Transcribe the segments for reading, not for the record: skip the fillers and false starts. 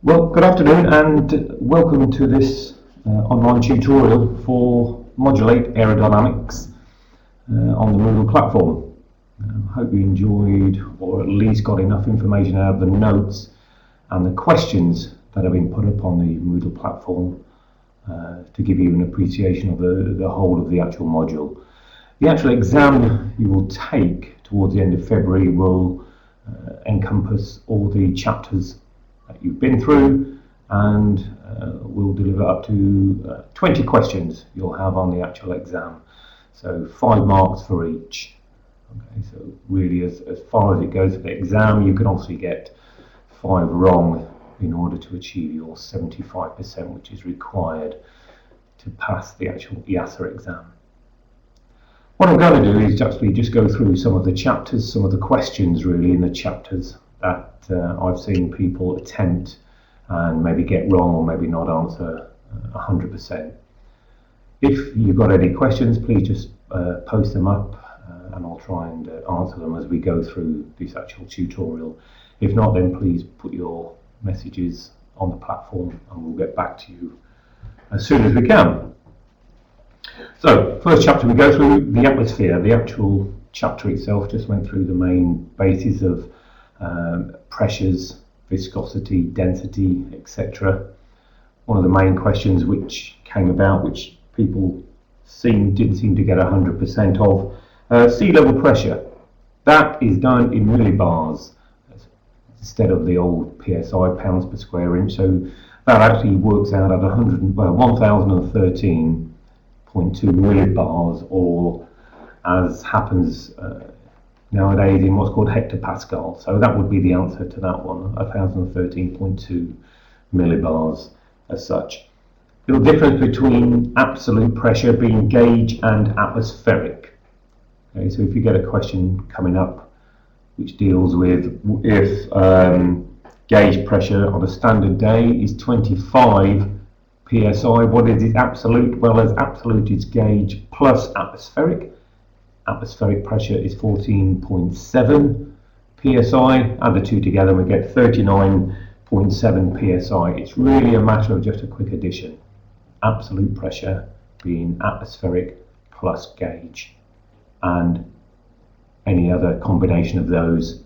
Well, good afternoon and welcome to this online tutorial for Modulate Aerodynamics on the Moodle platform. I hope you enjoyed or at least got enough information out of the notes and the questions that have been put up on the Moodle platform to give you an appreciation of the whole of the actual module. The actual exam you will take towards the end of February will encompass all the chapters that you've been through, and we'll deliver up to 20 questions you'll have on the actual exam. So 5 marks for each. Okay, so really as far as it goes for the exam, you can obviously get 5 wrong in order to achieve your 75%, which is required to pass the actual EASA exam. What I'm going to do is actually just go through some of the chapters, some of the questions really in the chapters that I've seen people attempt and maybe get wrong or maybe not answer 100%. If you've got any questions, please just post them up and I'll try and answer them as we go through this actual tutorial. If not, then please put your messages on the platform and we'll get back to you as soon as we can. So, first chapter we go through the atmosphere. The actual chapter itself just went through the main bases of pressures, viscosity, density, etc. One of the main questions which came about, which people didn't seem to get 100% of, sea level pressure. That is done in millibars instead of the old PSI, pounds per square inch. So that actually works out at 1013.2 millibars, or as happens nowadays in what's called hectopascal. So that would be the answer to that one, 1013.2 millibars as such. The difference between absolute pressure being gauge and atmospheric. Okay, so if you get a question coming up which deals with if gauge pressure on a standard day is 25 psi, what is its absolute? Well, as absolute is gauge plus atmospheric. Atmospheric pressure is 14.7 psi. Add the two together and we get 39.7 psi. It's really a matter of just a quick addition. Absolute pressure being atmospheric plus gauge, and any other combination of those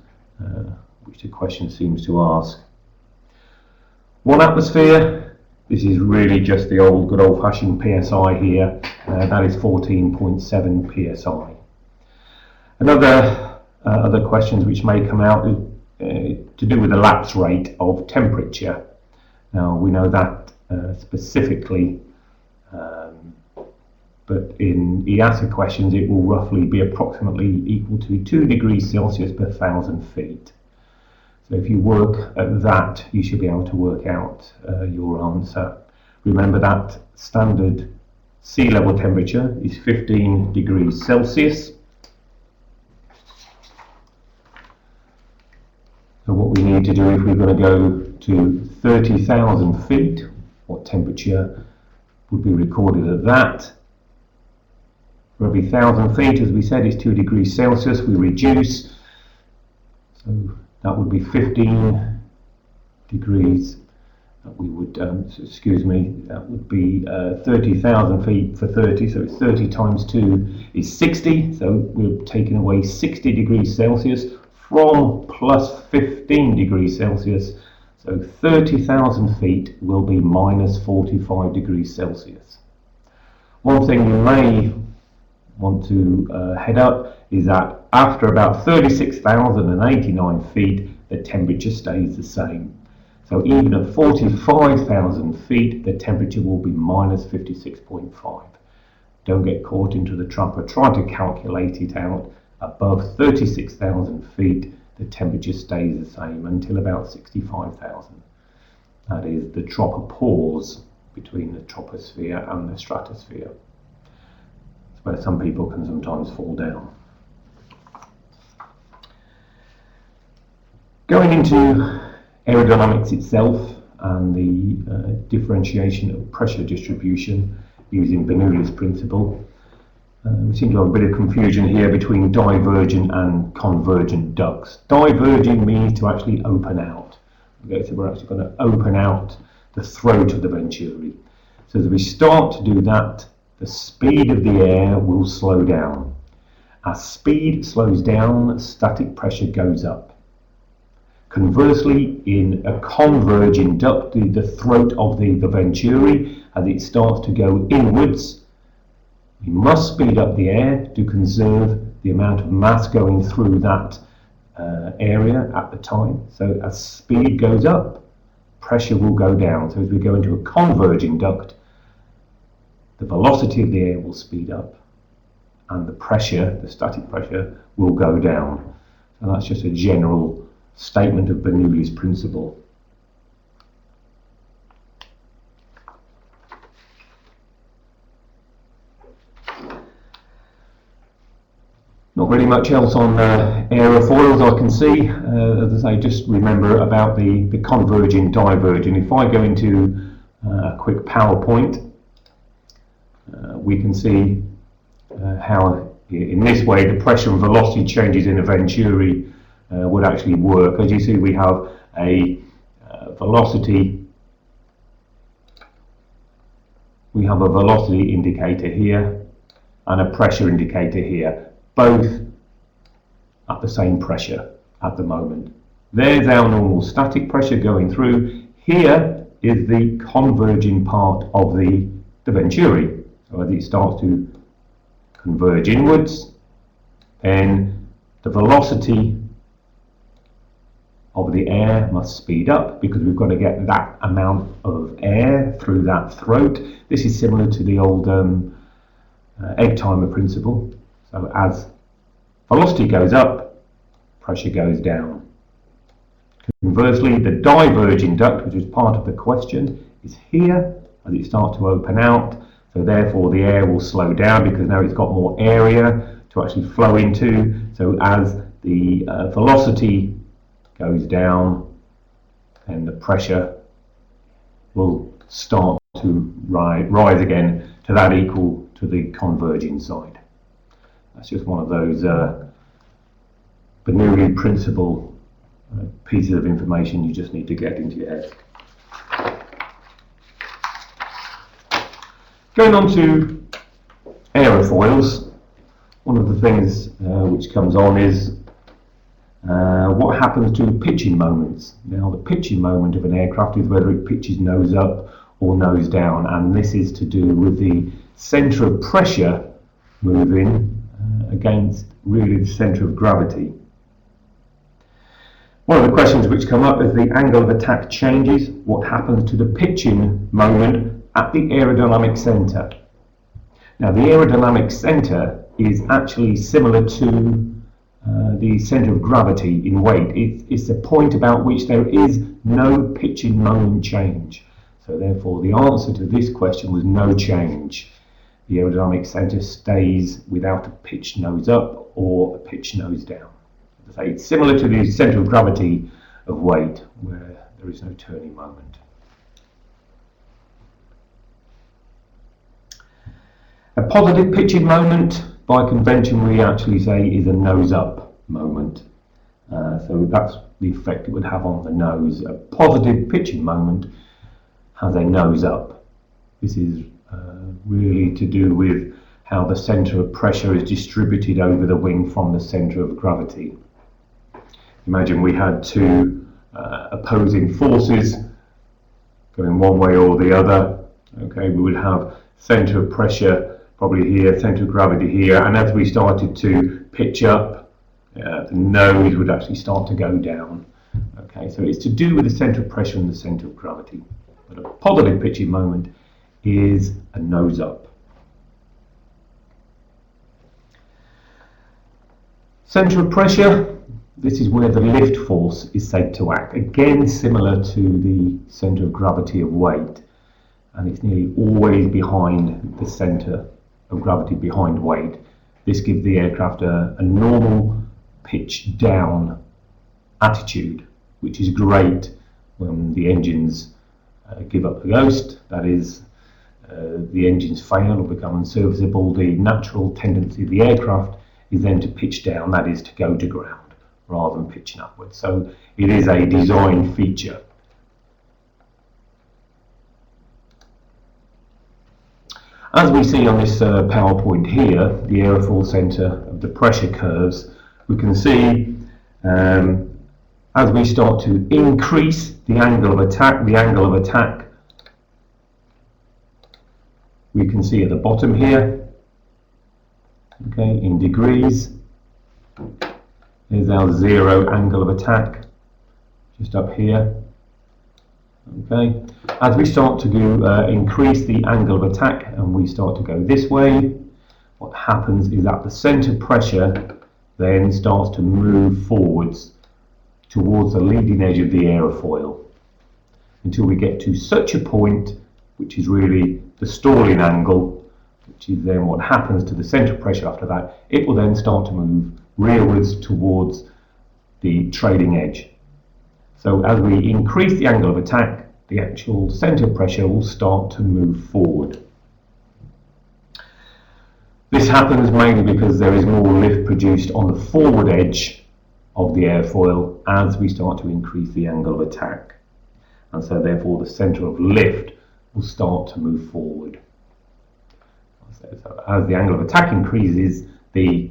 which the question seems to ask. 1 atmosphere, this is really just the good old-fashioned PSI here. That is 14.7 psi. Other questions which may come out to do with the lapse rate of temperature. Now we know that specifically, but in EASA questions it will roughly be approximately equal to 2 degrees Celsius per 1,000 feet. So if you work at that, you should be able to work out your answer. Remember that standard sea level temperature is 15 degrees Celsius. So what we need to do, if we're going to go to 30,000 feet, what temperature would be recorded at that? For every 1,000 feet, as we said, is 2 degrees Celsius. We reduce, so that would be 15 degrees. We would, that would be 30,000 feet for 30, so it's 30 times 2 is 60, so we're taking away 60 degrees Celsius from plus 15 degrees Celsius, so 30,000 feet will be minus 45 degrees Celsius. One thing you may want to head up is that after about 36,089 feet, the temperature stays the same. So even at 45,000 feet, the temperature will be minus 56.5. Don't get caught into the trap of trying to calculate it out. Above 36,000 feet, the temperature stays the same until about 65,000. That is the tropopause between the troposphere and the stratosphere. It's where some people can sometimes fall down. Going into aerodynamics itself and the differentiation of pressure distribution using Bernoulli's principle. We seem to have a bit of confusion here between divergent and convergent ducts. Diverging means to actually open out. Okay, so we're actually going to open out the throat of the venturi. So as we start to do that, the speed of the air will slow down. As speed slows down, static pressure goes up. Conversely, in a converging duct, the throat of the venturi, as it starts to go inwards, we must speed up the air to conserve the amount of mass going through that area at the time. So as speed goes up, pressure will go down. So as we go into a converging duct, the velocity of the air will speed up and the pressure, the static pressure, will go down. And that's just a general statement of Bernoulli's principle. Not really much else on aerofoils I can see. As I say, just remember about the converging, diverging. If I go into a quick PowerPoint, we can see how in this way the pressure and velocity changes in a venturi would actually work. As you see, we have a velocity indicator here and a pressure indicator here, both at the same pressure at the moment. There's our normal static pressure going through. Here is the converging part of the venturi. So as it starts to converge inwards, then the velocity of the air must speed up because we've got to get that amount of air through that throat. This is similar to the old egg timer principle. So as velocity goes up, pressure goes down. Conversely, the diverging duct, which is part of the question, is here as it starts to open out. So therefore the air will slow down because now it's got more area to actually flow into. So as the velocity goes down, then the pressure will start to rise again to that equal to the converging side. That's just one of those Bernoulli principle pieces of information you just need to get into your head. Going on to aerofoils, one of the things which comes on is what happens to pitching moments. Now, the pitching moment of an aircraft is whether it pitches nose up or nose down, and this is to do with the centre of pressure moving against really the centre of gravity. One of the questions which come up is the angle of attack changes. What happens to the pitching moment at the aerodynamic centre? Now, the aerodynamic centre is actually similar to the centre of gravity in weight. It's the point about which there is no pitching moment change. So therefore the answer to this question was no change. The aerodynamic centre stays without a pitch nose up or a pitch nose down. As I say, it's similar to the centre of gravity of weight where there is no turning moment. A positive pitching moment, by convention, we actually say is a nose-up moment. So that's the effect it would have on the nose. A positive pitching moment has a nose-up. This is really to do with how the centre of pressure is distributed over the wing from the centre of gravity. Imagine we had two opposing forces going one way or the other. Okay, we would have centre of pressure probably here, centre of gravity here, and as we started to pitch up, the nose would actually start to go down. Okay, so it's to do with the centre of pressure and the centre of gravity. But a positive pitching moment is a nose up. Centre of pressure, this is where the lift force is said to act. Again, similar to the centre of gravity of weight, and it's nearly always behind the centre of gravity behind weight. This gives the aircraft a normal pitch down attitude, which is great when the engines give up the ghost, that is, the engines fail or become unserviceable. The natural tendency of the aircraft is then to pitch down, that is to go to ground, rather than pitching upwards. So it is a design feature. As we see on this PowerPoint here, the aerofoil centre of the pressure curves, we can see as we start to increase the angle of attack, we can see at the bottom here, okay, in degrees. Here's our 0 angle of attack, just up here. Okay, as we start to increase the angle of attack and we start to go this way, what happens is that the centre pressure then starts to move forwards towards the leading edge of the aerofoil until we get to such a point, which is really the stalling angle, which is then what happens to the centre pressure after that. It will then start to move rearwards towards the trailing edge. So as we increase the angle of attack, the actual centre pressure will start to move forward. This happens mainly because there is more lift produced on the forward edge of the airfoil as we start to increase the angle of attack. And so therefore the centre of lift will start to move forward. So as the angle of attack increases, the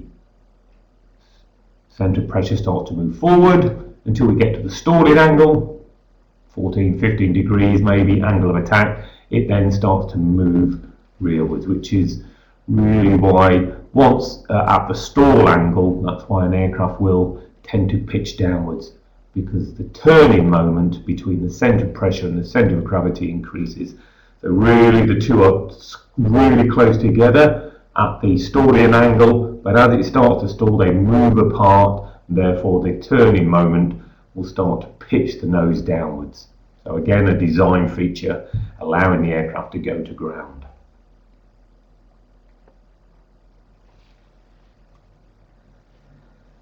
centre pressure starts to move forward until we get to the stalling angle, 14, 15 degrees maybe, angle of attack. It then starts to move rearwards, which is really why once at the stall angle, that's why an aircraft will tend to pitch downwards, because the turning moment between the centre of pressure and the centre of gravity increases. So really the two are really close together at the stalling angle, but as it starts to stall they move apart, therefore the turning moment will start to pitch the nose downwards. So again, a design feature allowing the aircraft to go to ground.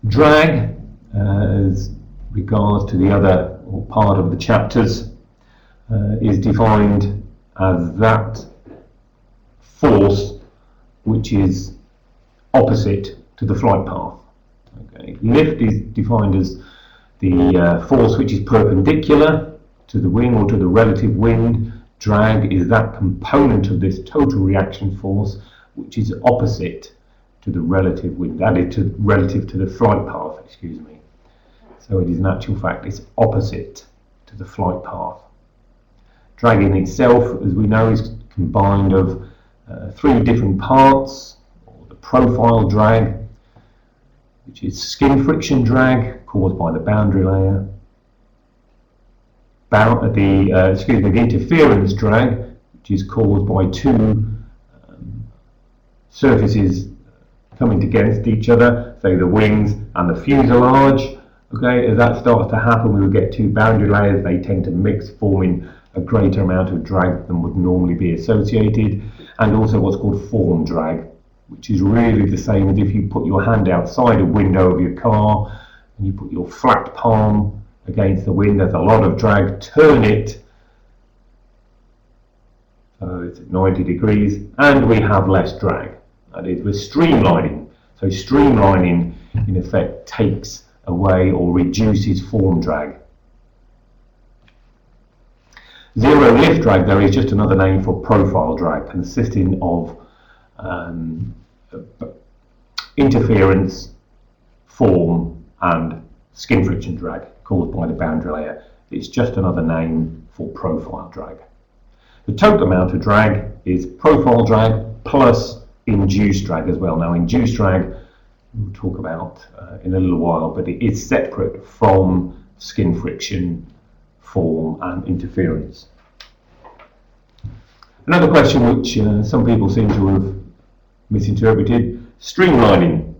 Drag, as regards to the other part of the chapters, is defined as that force which is opposite to the flight path. Okay. Lift is defined as the force which is perpendicular to the wing or to the relative wind. Drag is that component of this total reaction force which is opposite to the relative wind, that is relative to the flight path, excuse me. So it is in actual fact it's opposite to the flight path. Drag in itself, as we know, is combined of 3 different parts. The profile drag, which is skin friction drag caused by the boundary layer. The interference drag, which is caused by 2 surfaces coming against each other, say the wings and the fuselage. Okay, as that starts to happen, we will get 2 boundary layers. They tend to mix, forming a greater amount of drag than would normally be associated, and also what's called form drag, which is really the same as if you put your hand outside a window of your car and you put your flat palm against the wind. There's a lot of drag. Turn it so it's at 90 degrees and we have less drag. That is, we're streamlining. So streamlining in effect takes away or reduces form drag. Zero lift drag, though, is just another name for profile drag, consisting of interference, form and skin friction drag caused by the boundary layer. It's just another name for profile drag. The total amount of drag is profile drag plus induced drag as well. Now, induced drag we'll talk about in a little while, but it is separate from skin friction, form and interference. Another question which some people seem to have misinterpreted: streamlining,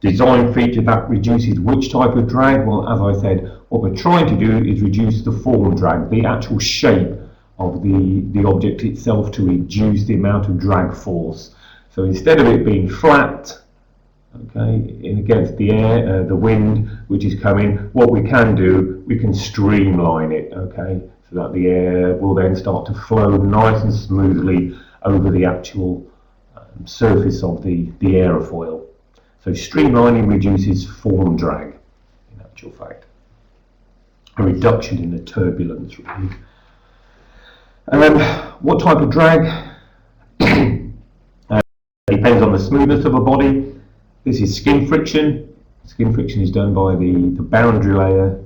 design feature that reduces which type of drag? Well, as I said, what we're trying to do is reduce the form drag, the actual shape of the object itself, to reduce the amount of drag force. So instead of it being flat, okay, in against the air, the wind which is coming, what we can do, we can streamline it, okay, so that the air will then start to flow nice and smoothly over the actual surface of the aerofoil. So streamlining reduces form drag, in actual fact. A reduction in the turbulence, really. And then what type of drag? depends on the smoothness of a body. This is skin friction. Skin friction is done by the boundary layer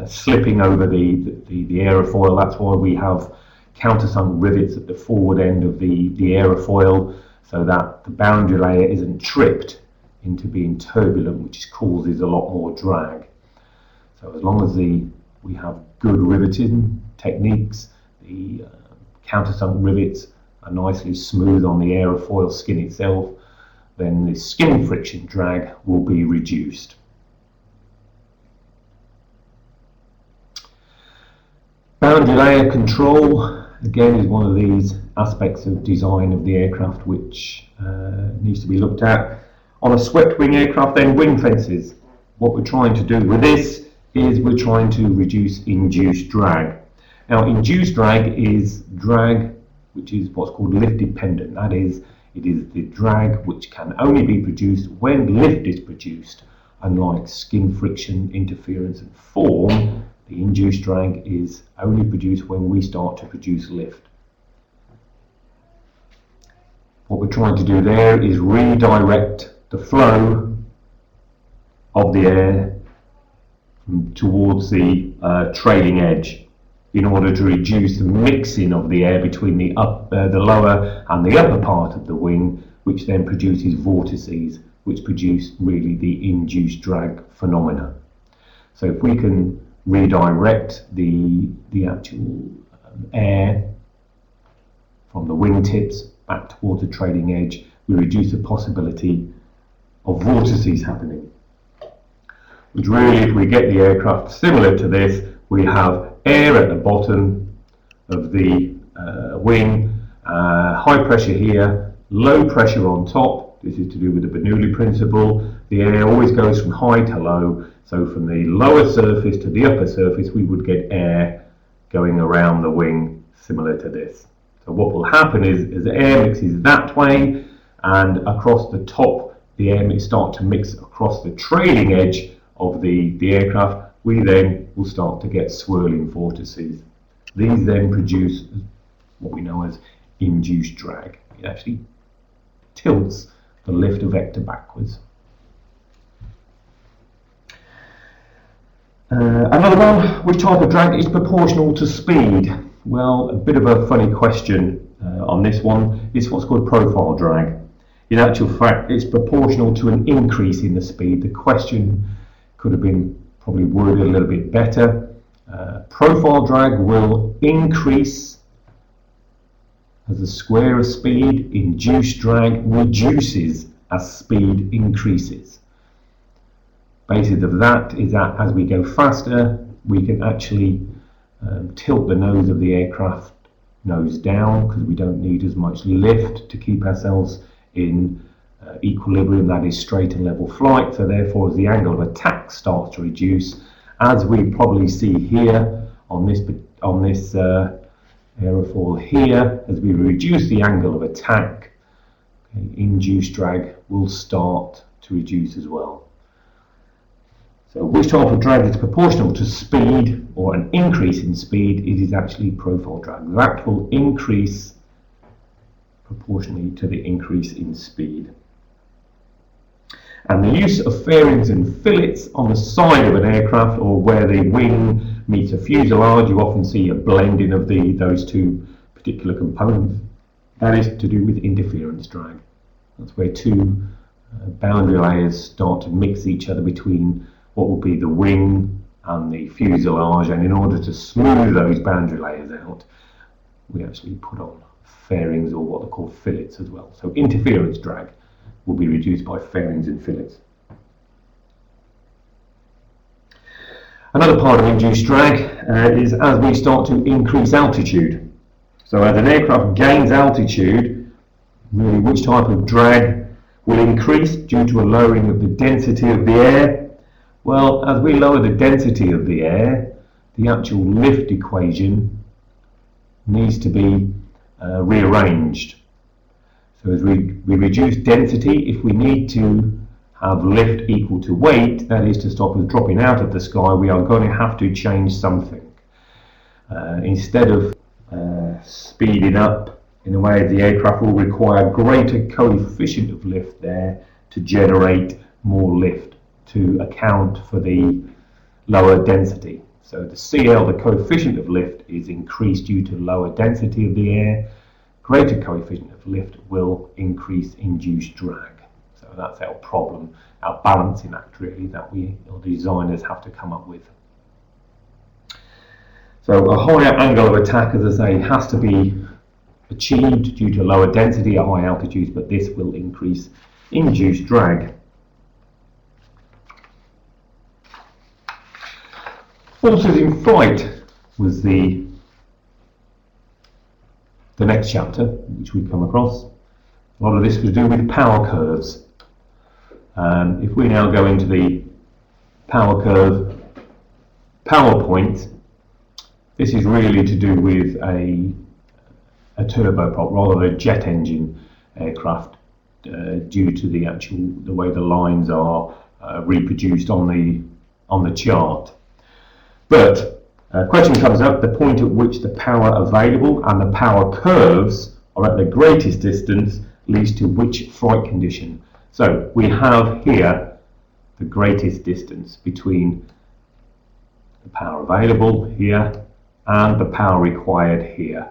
slipping over the aerofoil. That's why we have countersunk rivets at the forward end of the aerofoil, so that the boundary layer isn't tripped into being turbulent, which causes a lot more drag. So as long as we have good riveting techniques, the countersunk rivets are nicely smooth on the aerofoil skin itself, then the skin friction drag will be reduced. Boundary layer control, again, is one of these aspects of design of the aircraft which needs to be looked at. On a swept wing aircraft, then wing fences. What we're trying to do with this is we're trying to reduce induced drag. Now, induced drag is drag which is what's called lift dependent. That is, it is the drag which can only be produced when lift is produced. Unlike skin friction, interference and form, the induced drag is only produced when we start to produce lift. What we're trying to do there is redirect the flow of the air towards the trailing edge in order to reduce the mixing of the air between the lower and the upper part of the wing, which then produces vortices, which produce really the induced drag phenomena. So if we can redirect the actual air from the wingtips back towards the trailing edge, we reduce the possibility of vortices happening. Which really, if we get the aircraft similar to this, we have air at the bottom of the wing, high pressure here, low pressure on top. This is to do with the Bernoulli principle. The air always goes from high to low, so from the lower surface to the upper surface we would get air going around the wing similar to this. So what will happen is, as the air mixes that way and across the top, the air may start to mix across the trailing edge of the aircraft, we then will start to get swirling vortices. These then produce what we know as induced drag. It actually tilts the lift vector backwards. Another one, which type of drag is proportional to speed? Well, a bit of a funny question on this one. It's what's called profile drag. In actual fact, it's proportional to an increase in the speed. The question could have been probably worded a little bit better. Profile drag will increase as the square of speed. Induced drag reduces as speed increases. Basis of that is that as we go faster, we can actually tilt the nose of the aircraft nose down, because we don't need as much lift to keep ourselves in equilibrium, that is straight and level flight. So therefore, as the angle of attack starts to reduce, as we probably see here on this aerofoil here, as we reduce the angle of attack, okay, induced drag will start to reduce as well. So which type of drag is proportional to speed or an increase in speed? It is actually profile drag. That will increase proportionally to the increase in speed. And the use of fairings and fillets on the side of an aircraft, or where the wing meets a fuselage, you often see a blending of those two particular components. That is to do with interference drag. That's where two boundary layers start to mix each other between what will be the wing and the fuselage, and in order to smooth those boundary layers out, we actually put on fairings, or what are called fillets as well. So interference drag will be reduced by fairings and fillets. Another part of induced drag is as we start to increase altitude. So as an aircraft gains altitude, really which type of drag will increase due to a lowering of the density of the air? Well, as we lower the density of the air, the actual lift equation needs to be rearranged. So as we reduce density, if we need to have lift equal to weight, that is to stop us dropping out of the sky, we are going to have to change something. Instead of speeding up In a way, the aircraft will require greater coefficient of lift there to generate more lift to account for the lower density. So the CL, the coefficient of lift, is increased due to lower density of the air. Greater coefficient of lift will increase induced drag. So that's our problem, our balancing act really, that we designers have to come up with. So a higher angle of attack, as I say, has to be achieved due to lower density at high altitudes, but this will increase induced drag. Forces in flight was the next chapter which we come across. A lot of this was to do with power curves. If we now go into the power curve PowerPoint, this is really to do with a turboprop rather than a jet engine aircraft, due to the way the lines are reproduced on the chart. But a question comes up: the point at which the power available and the power curves are at the greatest distance leads to which flight condition? So we have here the greatest distance between the power available here and the power required here.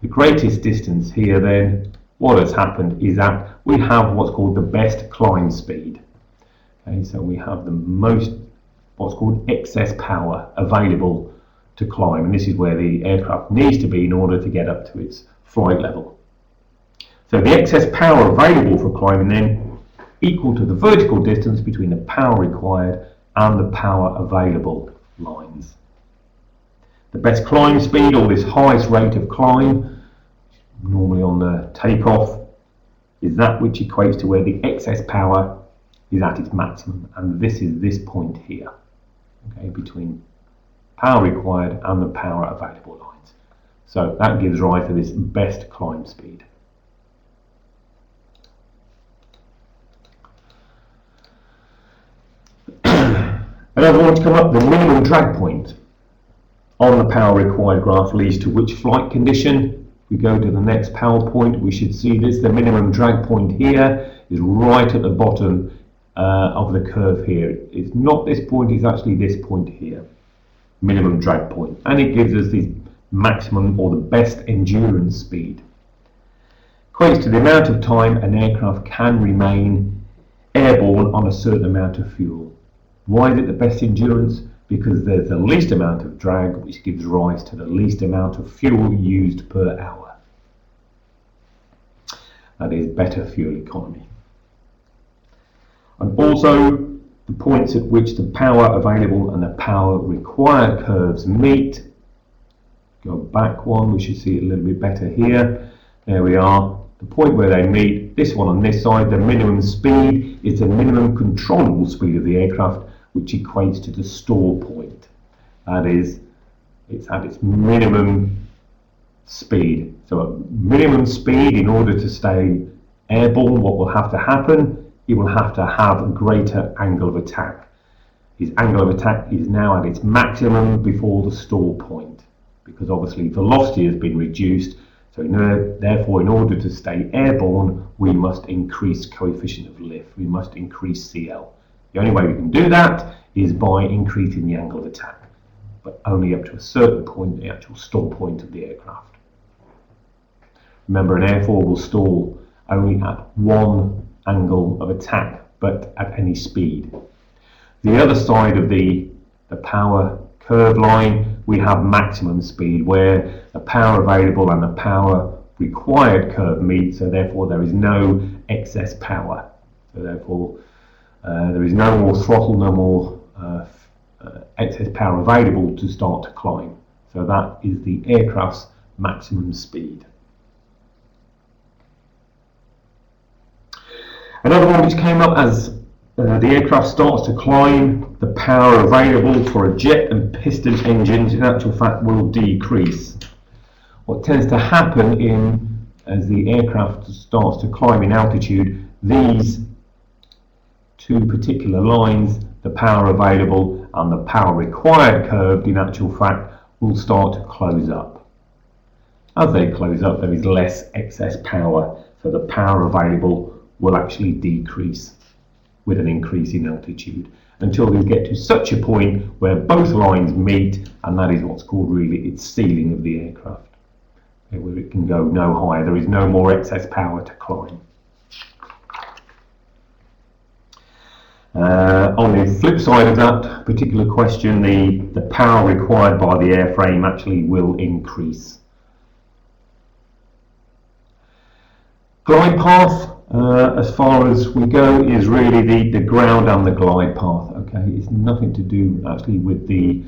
The greatest distance here, then, what has happened is that we have what's called the best climb speed. Okay, so we have the most, what's called excess power available to climb, and this is where the aircraft needs to be in order to get up to its flight level. So the excess power available for climbing then equal to the vertical distance between the power required and the power available lines. The best climb speed, or this highest rate of climb, normally on the takeoff, is that which equates to where the excess power is at its maximum, and this is this point here, okay, between power required and the power available lines. So that gives rise to this best climb speed. Another one to come up: the minimum drag point on the power required graph leads to which flight condition? If we go to the next PowerPoint, we should see this. The minimum drag point here is right at the bottom of the curve here. It's not this point, it's actually this point here. Minimum drag point. And it gives us the maximum or the best endurance speed. Equates to the amount of time an aircraft can remain airborne on a certain amount of fuel. Why is it the best endurance? Because there's the least amount of drag, which gives rise to the least amount of fuel used per hour. That is better fuel economy. And also the points at which the power available and the power required curves meet. Go back one, we should see it a little bit better here. There we are. The point where they meet, this one on this side, the minimum speed is the minimum controllable speed of the aircraft, which equates to the stall point. That is, it's at its minimum speed. So at minimum speed, in order to stay airborne, what will have to happen? It will have to have a greater angle of attack. His angle of attack is now at its maximum before the stall point, because obviously velocity has been reduced. So therefore, in order to stay airborne, we must increase coefficient of lift. We must increase CL. The only way we can do that is by increasing the angle of attack, but only up to a certain point, the actual stall point of the aircraft. Remember, an airfoil will stall only at one angle of attack, but at any speed. The other side of the power curve line, we have maximum speed, where the power available and the power required curve meet, so therefore there is no excess power. So therefore there is no more throttle, no more excess power available to start to climb. So that is the aircraft's maximum speed. Another one which came up as the aircraft starts to climb, the power available for a jet and piston engines in actual fact will decrease. What tends to happen as the aircraft starts to climb in altitude, these two particular lines, the power available and the power required curve, in actual fact will start to close up. As they close up, there is less excess power, so the power available will actually decrease with an increase in altitude until we get to such a point where both lines meet, and that is what's called really its ceiling of the aircraft, where it can go no higher. There is no more excess power to climb. On the flip side of that particular question, the power required by the airframe actually will increase. Glide path, as far as we go, is really the ground and the glide path. Okay, it's nothing to do actually with the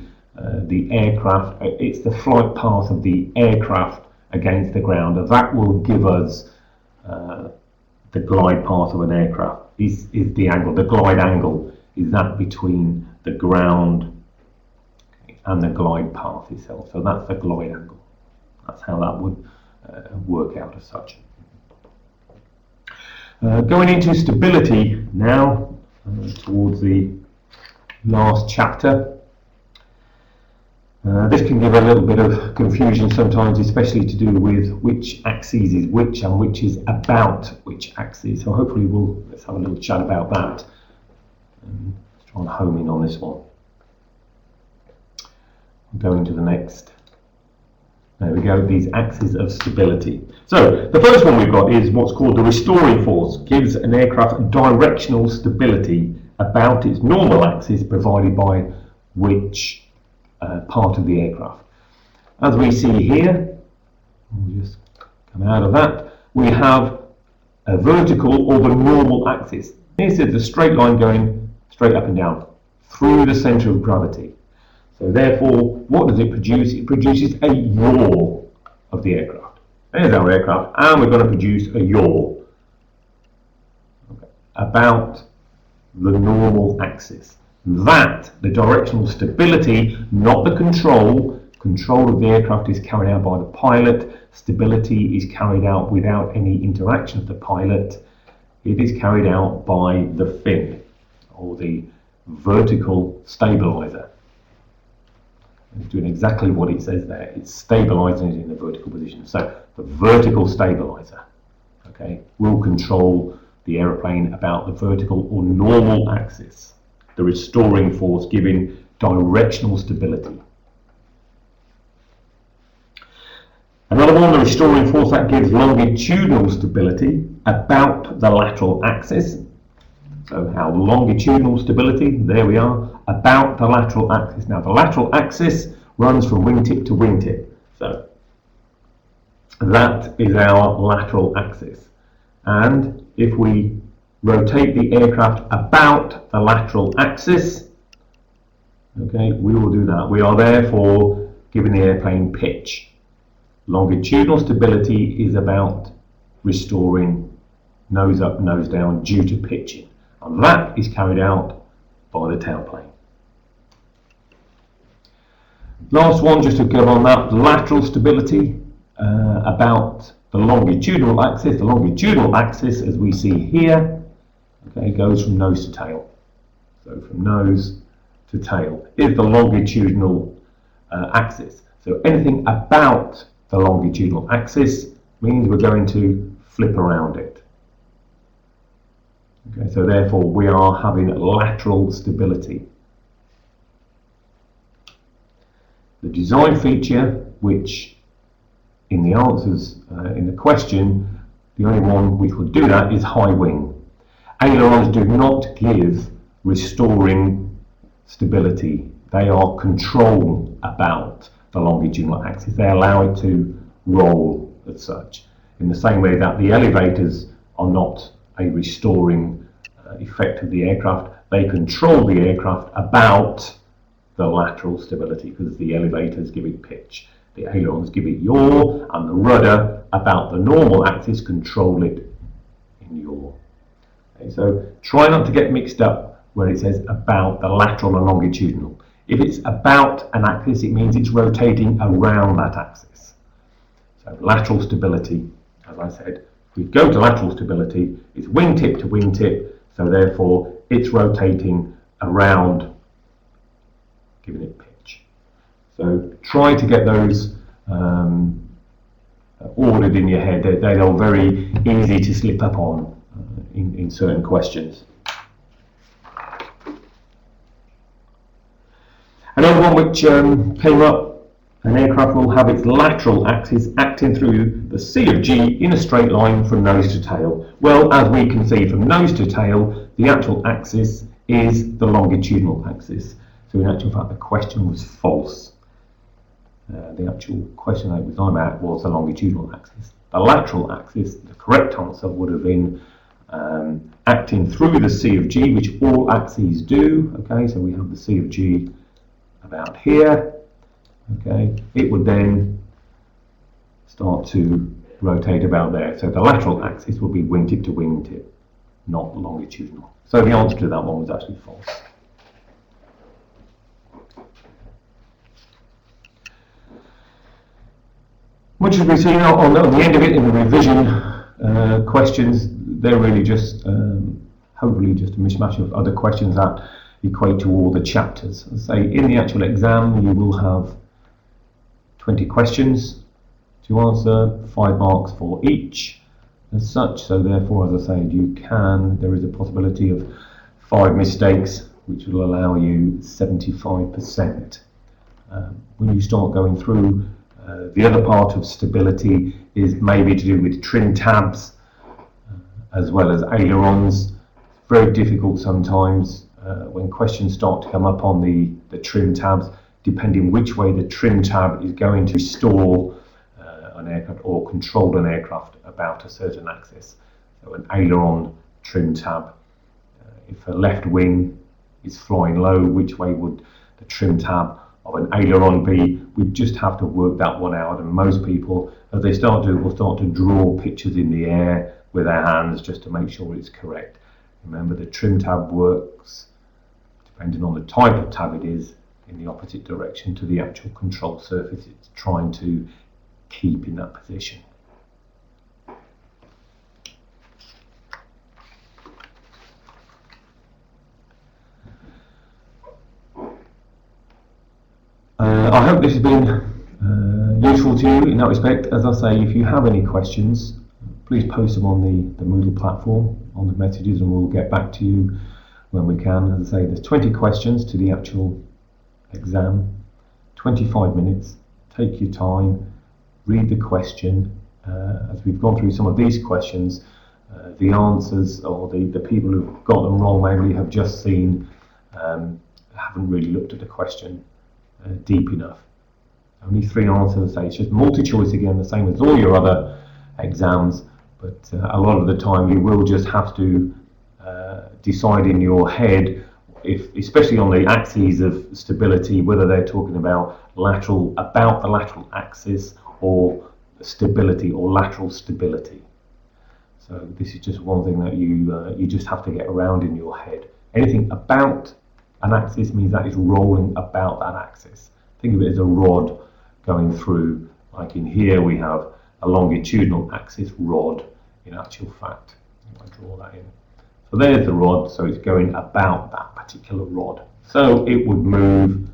aircraft. It's the flight path of the aircraft against the ground, and that will give us the glide path of an aircraft. Is the angle, the glide angle, is that between the ground and the glide path itself. So that's the glide angle. That's how that would work out as such. Going into stability now, towards the last chapter. This can give a little bit of confusion sometimes, especially to do with which axis is which and which is about which axis. So hopefully let's have a little chat about that. Let's try and home in on this one. Going to the next. There we go, these axes of stability. So the first one we've got is what's called the restoring force. Gives an aircraft directional stability about its normal axis provided by which part of the aircraft. As we see here, we'll just come out of that, we have a vertical or the normal axis. This is the straight line going straight up and down through the centre of gravity. So therefore, what does it produce? It produces a yaw of the aircraft. There's our aircraft, and we're going to produce a yaw about the normal axis. That, the directional stability, not the control. Control of the aircraft is carried out by the pilot. Stability is carried out without any interaction of the pilot. It is carried out by the fin, or the vertical stabilizer. It's doing exactly what it says there. It's stabilizing it in the vertical position. So the vertical stabilizer, okay, will control the aeroplane about the vertical or normal axis. The restoring force giving directional stability. Another one, the restoring force, that gives longitudinal stability about the lateral axis. So our longitudinal stability, there we are, about the lateral axis. Now the lateral axis runs from wingtip to wingtip. So that is our lateral axis. And if we rotate the aircraft about the lateral axis, okay, we will do that. We are therefore giving the airplane pitch. Longitudinal stability is about restoring nose up, nose down due to pitching. And that is carried out by the tailplane. Last one, just to go on that, lateral stability about the longitudinal axis. The longitudinal axis, as we see here, okay, goes from nose to tail. So from nose to tail is the longitudinal axis. So anything about the longitudinal axis means we're going to flip around it. Okay, so therefore we are having lateral stability. The design feature, which in the answers in the question, the only one which would do that is high wing. Ailerons do not give restoring stability. They are control about the longitudinal axis. They allow it to roll as such. In the same way that the elevators are not a restoring effect of the aircraft, they control the aircraft about the lateral stability because the elevators give it pitch, the ailerons give it yaw, and the rudder about the normal axis control it in yaw. Okay, so try not to get mixed up where it says about the lateral and longitudinal. If it's about an axis, it means it's rotating around that axis. So lateral stability, as I said, if we go to lateral stability, it's wingtip to wingtip, so therefore it's rotating around, giving it pitch. So try to get those ordered in your head. They are very easy to slip up on in certain questions. Another one which came up: an aircraft will have its lateral axis acting through the C of G in a straight line from nose to tail. Well, as we can see from nose to tail, the actual axis is the longitudinal axis. So in actual fact, the question was false. The actual question that was I'm at was the longitudinal axis. The lateral axis, the correct answer would have been acting through the C of G, which all axes do. Okay, so we have the C of G about here. Okay, it would then start to rotate about there. So the lateral axis would be wingtip to wingtip, not longitudinal. So the answer to that one was actually false. Much as we've seen on the end of it in the revision questions, they're really just hopefully just a mishmash of other questions that equate to all the chapters. As I say, in the actual exam you will have 20 questions to answer, 5 marks for each as such, so therefore, as I said, there is a possibility of 5 mistakes, which will allow you 75%. When you start going through, the other part of stability is maybe to do with trim tabs as well as ailerons. It's very difficult sometimes when questions start to come up on the trim tabs, depending which way the trim tab is going to restore an aircraft or control an aircraft about a certain axis. So an aileron trim tab, if a left wing is flying low, which way would the trim tab of an aileron be? We just have to work that one out, and most people, as they start to, will start to draw pictures in the air with their hands just to make sure it's correct. Remember, the trim tab works, depending on the type of tab it is, in the opposite direction to the actual control surface it's trying to keep in that position. I hope this has been useful to you in that respect. As I say, if you have any questions, please post them on the Moodle platform, on the messages, and we'll get back to you when we can. As I say, there's 20 questions to the actual exam, 25 minutes. Take your time, read the question. As we've gone through some of these questions, the answers, or the people who've got them wrong maybe have just seen, haven't really looked at the question deep enough. Only 3 answers. Say it's just multi-choice again, the same as all your other exams, but a lot of the time you will just have to decide in your head, if, especially on the axes of stability, whether they're talking about the lateral axis or stability or lateral stability. So this is just one thing that you just have to get around in your head. Anything about an axis means that it's rolling about that axis. Think of it as a rod going through, like in here we have a longitudinal axis rod in actual fact. I draw that in. So there's the rod, so it's going about that particular rod. So it would move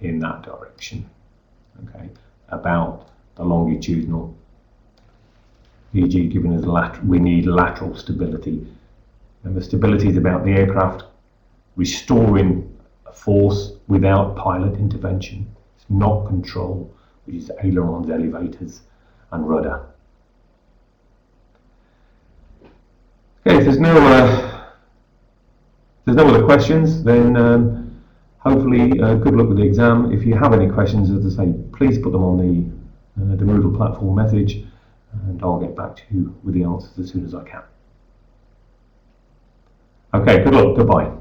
in that direction, okay, about the longitudinal. E.g. given as we need lateral stability. And the stability is about the aircraft restoring a force without pilot intervention. It's not control, which is ailerons, elevators, and rudder. Okay, if there's no other questions, then hopefully good luck with the exam. If you have any questions, as I say, please put them on the Moodle platform message, and I'll get back to you with the answers as soon as I can. Okay, good luck, goodbye.